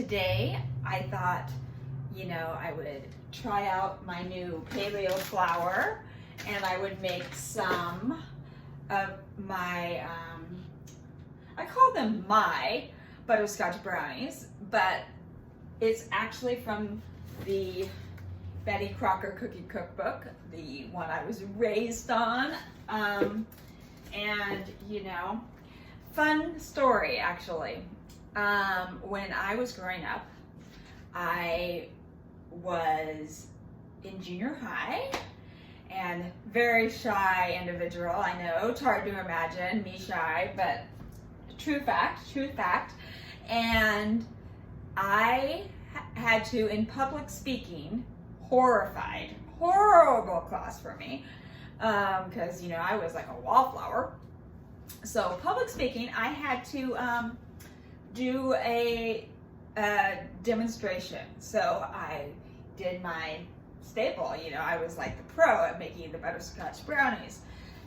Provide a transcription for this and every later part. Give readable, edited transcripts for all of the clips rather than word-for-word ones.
today I thought, I would try out my new Paleo flour, and I would make some of my, I call them my butterscotch brownies, but it's actually from the Betty Crocker Cookie Cookbook, the one I was raised on. And fun story actually. When I was growing up, I was in junior high and very shy individual. I know it's hard to imagine me shy, but true fact. And I had to, in public speaking, horrible class for me, because I was like a wallflower. So public speaking, I had to do a demonstration. So I did my staple, I was like the pro at making the butterscotch brownies.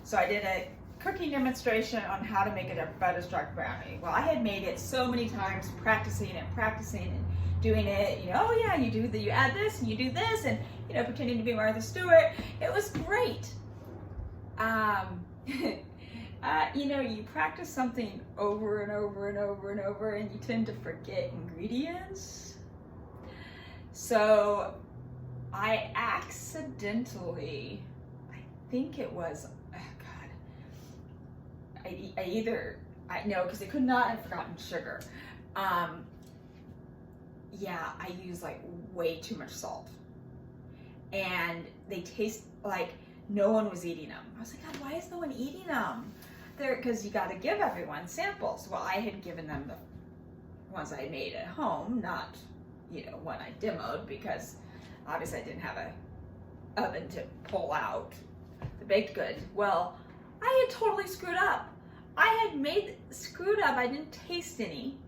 So I did a cooking demonstration on how to make a butterscotch brownie. Well, I had made it so many times, practicing and doing it, oh yeah, you add this and you do this, and pretending to be Martha Stewart. It was great. You practice something over and over and over and over, and you tend to forget ingredients. So I accidentally, I think it was, because I could not have forgotten sugar. I used like way too much salt, and they taste like no one was eating them. I was like, God, why is no one eating them? Because you got to give everyone samples. Well, I had given them the ones I made at home, not when I demoed, because obviously I didn't have a oven to pull out the baked goods. Well, I had totally screwed up. I didn't taste any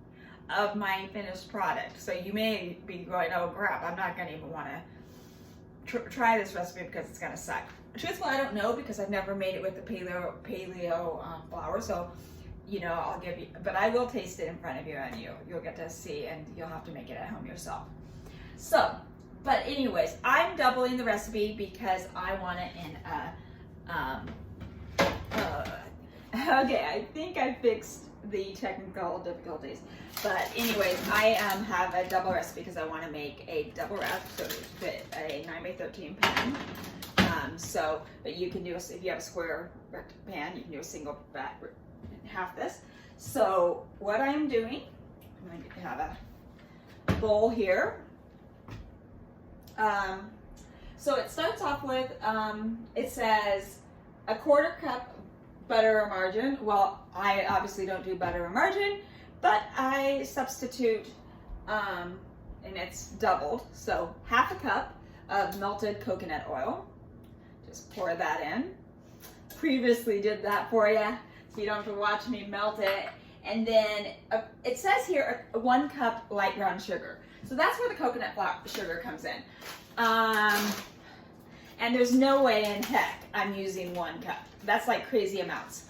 of my finished product. So you may be going, oh crap, I'm not gonna even want to try this recipe because it's gonna suck. Truthfully, I don't know, because I've never made it with the paleo flour. So I'll give you, but I will taste it in front of you, and you'll get to see, and you'll have to make it at home yourself. So, but anyways, I'm doubling the recipe because I want it in okay, I think I fixed the technical difficulties. But anyways, I have a double recipe because I want to make a double wrap, so fit a 9x13 pan. But you can do, if you have a square pan, you can do a single half this. So what I'm doing, I'm going to have a bowl here. So it starts off with, it says a 1/4 cup butter or margarine. Well, I obviously don't do butter or margarine, but I substitute, and it's doubled. So 1/2 cup of melted coconut oil. Just pour that in. Previously did that for you, so you don't have to watch me melt it. And then it says here 1 cup light brown sugar. So that's where the coconut sugar comes in. And there's no way in heck I'm using 1 cup. That's like crazy amounts.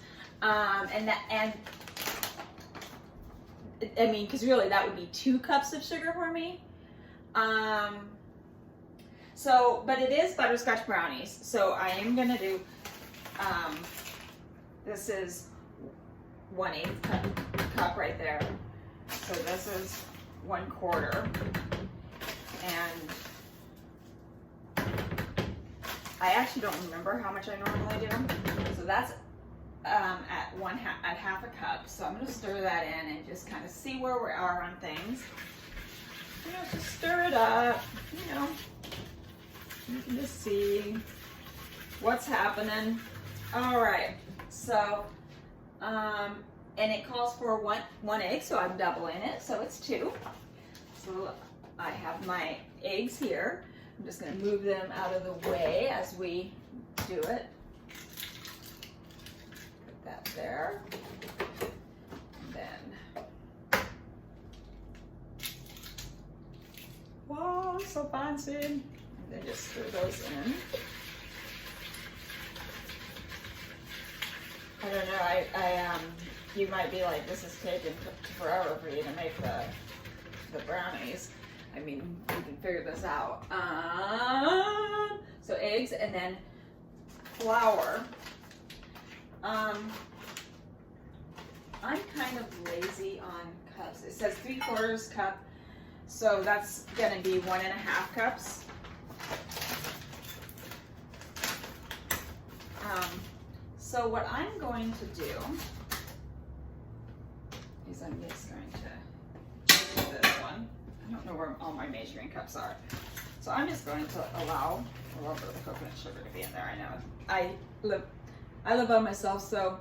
Because really that would be 2 cups of sugar for me. But it is butterscotch brownies. So I am gonna do, this is 1/8 cup right there. So this is 1/4. And I actually don't remember how much I normally do. So that's at 1/2 cup. So I'm gonna stir that in and just kind of see where we are on things. Just stir it up, you can just see what's happening. All right, so, and it calls for one egg, so I'm doubling it, so it's 2. So I have my eggs here. I'm just gonna move them out of the way as we do it. Put that there. And then, wow, so fancy. And then just stir those in. I don't know, you might be like, this is taking forever for you to make the the brownies. I mean, we can figure this out. So eggs and then flour. I'm kind of lazy on cups. It says 3/4 cup, so that's gonna be 1.5 cups. So what I'm going to do is I'm just going to use this one. I don't know where all my measuring cups are. So I'm just going to allow a little bit of the coconut sugar to be in there. I know I live by myself, so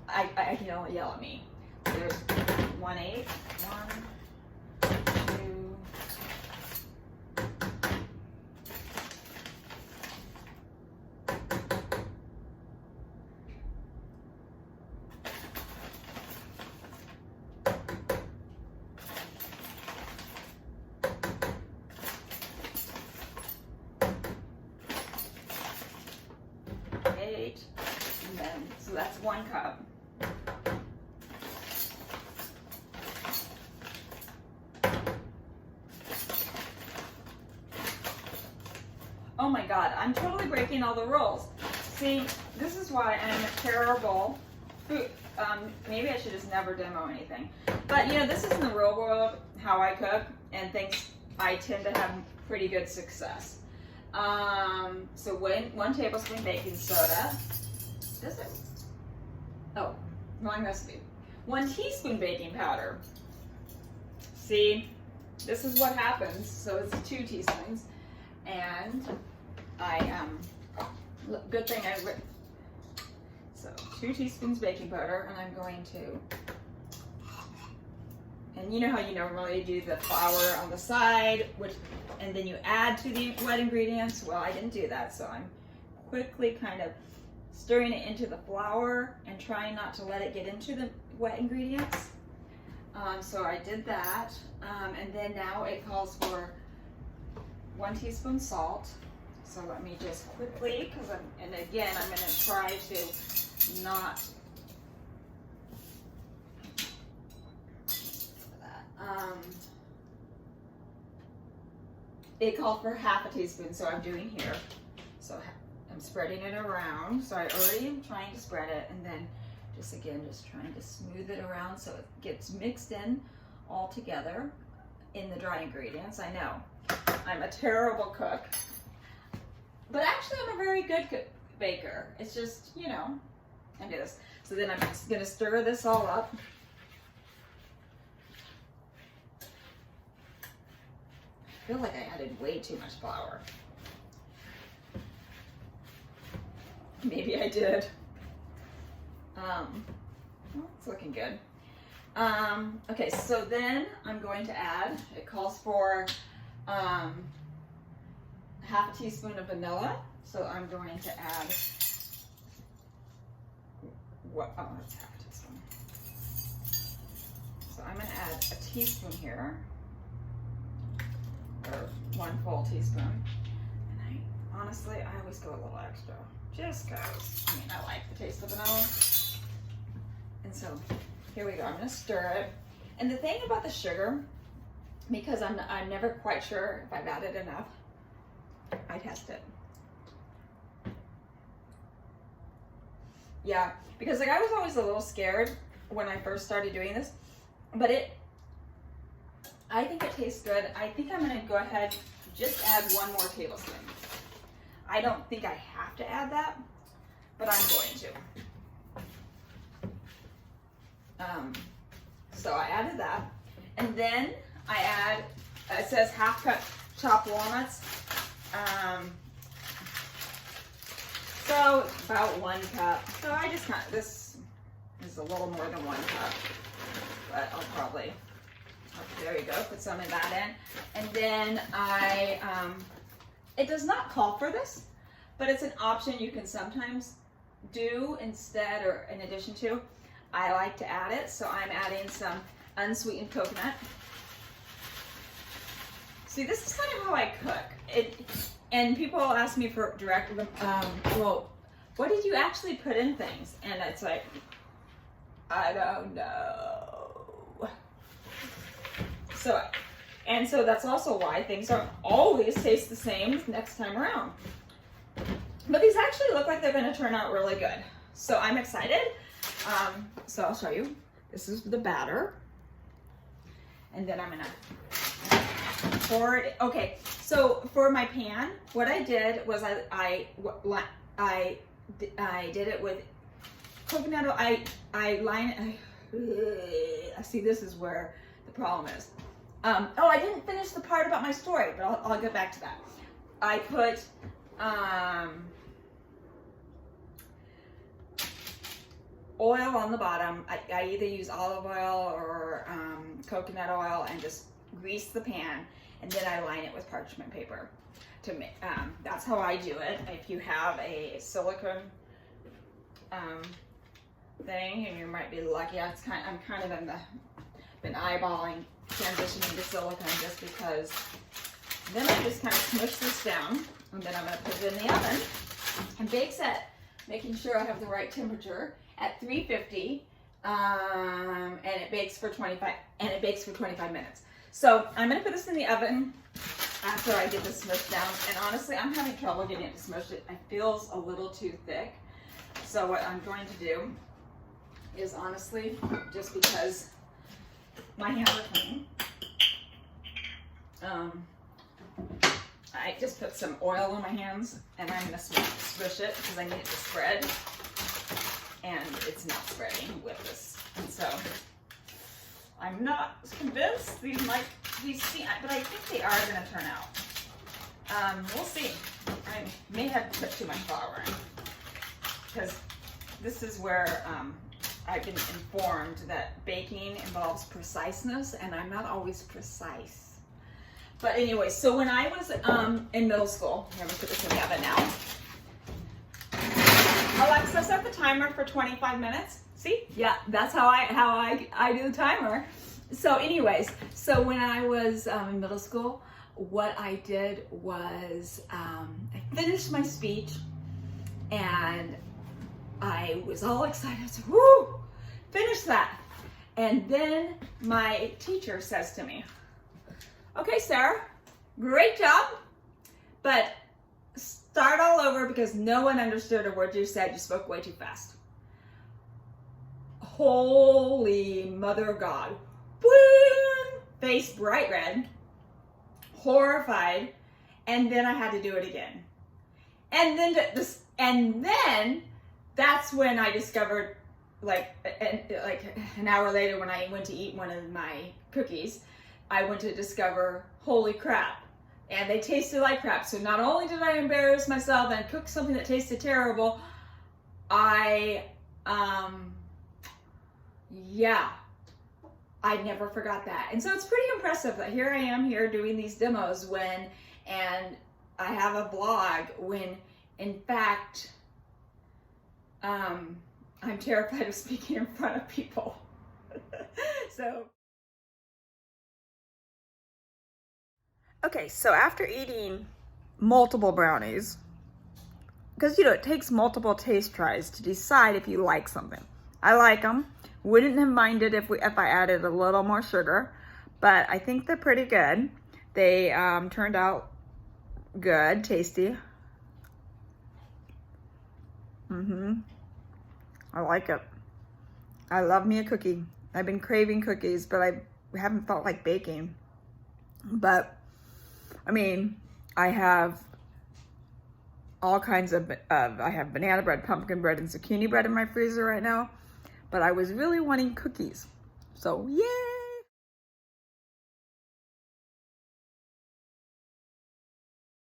I can only yell at me. So there's 1/8, 1, 2, 8, and then, so that's 1 cup. Oh my God, I'm totally breaking all the rules. See, this is why I'm a terrible food. Maybe I should just never demo anything. But you know, this is in the real world, how I cook, and things, I tend to have pretty good success. So 1 tablespoon baking soda. Does it? Oh, wrong recipe. 1 teaspoon baking powder. See, this is what happens. So it's 2 teaspoons. And good thing I written. So 2 teaspoons baking powder, and I'm going to, and you know how you normally do the flour on the side, and then you add to the wet ingredients? Well, I didn't do that, so I'm quickly kind of stirring it into the flour and trying not to let it get into the wet ingredients. So I did that, and then now it calls for 1 teaspoon salt. So let me just quickly, and again, I'm going to try to not, it called for 1/2 teaspoon, so I'm doing here. So I'm spreading it around. So I already am trying to spread it, and then just trying to smooth it around so it gets mixed in all together in the dry ingredients. I know I'm a terrible cook, but actually I'm a very good baker. It's just, you know, I do this. So then I'm just gonna stir this all up. I feel like I added way too much flour. Maybe I did. Well, it's looking good. Okay, so then I'm going to add, it calls for 1/2 teaspoon of vanilla. So I'm going to add, it's 1/2 teaspoon. So I'm going to add a teaspoon here, or 1 full teaspoon. And honestly, I always go a little extra, just because, I mean, I like the taste of vanilla. And so here we go, I'm going to stir it. And the thing about the sugar, because I'm never quite sure if I've added enough, I test it. Yeah, because like I was always a little scared when I first started doing this, but I think it tastes good. I think I'm gonna go ahead, just add 1 more tablespoon. I don't think I have to add that, but I'm going to. So I added that, and then I add, it says 1/2 cup chopped walnuts. So about 1 cup. So I just this is a little more than 1 cup, but I'll probably, there you go, put some of that in. And then it does not call for this, but it's an option you can sometimes do instead or in addition to. I like to add it, so I'm adding some unsweetened coconut. See, this is kind of how I cook. And people ask me for direct, well, what did you actually put in things? And it's like, I don't know. So And so that's also why things don't always taste the same next time around. But these actually look like they're going to turn out really good. So I'm excited. So I'll show you. This is the batter. And then I'm going to pour it. Okay, so for my pan, what I did was I did it with coconut oil. I see, this is where the problem is. Oh, I didn't finish the part about my story, but I'll get back to that. I put oil on the bottom. I either use olive oil or coconut oil and just grease the pan, and then I line it with parchment paper. That's how I do it. If you have a silicone thing, and you might be lucky, I'm kind of been eyeballing transitioning to silicone just because then I just kind of smush this down, and then I'm going to put it in the oven and bake it, making sure I have the right temperature at 350, and it bakes for 25 minutes. So I'm going to put this in the oven after I get this smushed down, and honestly I'm having trouble getting it to smush. It feels a little too thick. So what I'm going to do is, honestly, just because my hands are clean, I just put some oil on my hands, and I'm going to swish it because I need it to spread, and it's not spreading with this. And so I'm not convinced these might be, but I think they are going to turn out. We'll see. I may have put too much flour in, because this is where I've been informed that baking involves preciseness, and I'm not always precise. But anyway, so when I was in middle school, I'm going to put this in the oven now. Alexa, set the timer for 25 minutes. See? Yeah, that's how I do the timer. So anyways, so when I was in middle school, what I did was I finished my speech, and I was all excited. I said, woo, finish that. And then my teacher says to me, okay, Sarah, great job, but start all over because no one understood a word you said. You spoke way too fast. Holy Mother of God. Boom! Face bright red, horrified, and then I had to do it again. And then that's when I discovered, like an hour later when I went to eat one of my cookies, I went to discover, holy crap, and they tasted like crap. So not only did I embarrass myself and cook something that tasted terrible, I never forgot that. And so it's pretty impressive that here I am here doing these demos and I have a blog when, in fact, I'm terrified of speaking in front of people. Okay, so after eating multiple brownies, because it takes multiple taste tries to decide if you like something. I like them. Wouldn't have minded if I added a little more sugar, but I think they're pretty good. They turned out good, tasty. I like it. I love me a cookie. I've been craving cookies, but I haven't felt like baking. But I mean, I have all kinds of, I have banana bread, pumpkin bread, and zucchini bread in my freezer right now, but I was really wanting cookies. So, yay!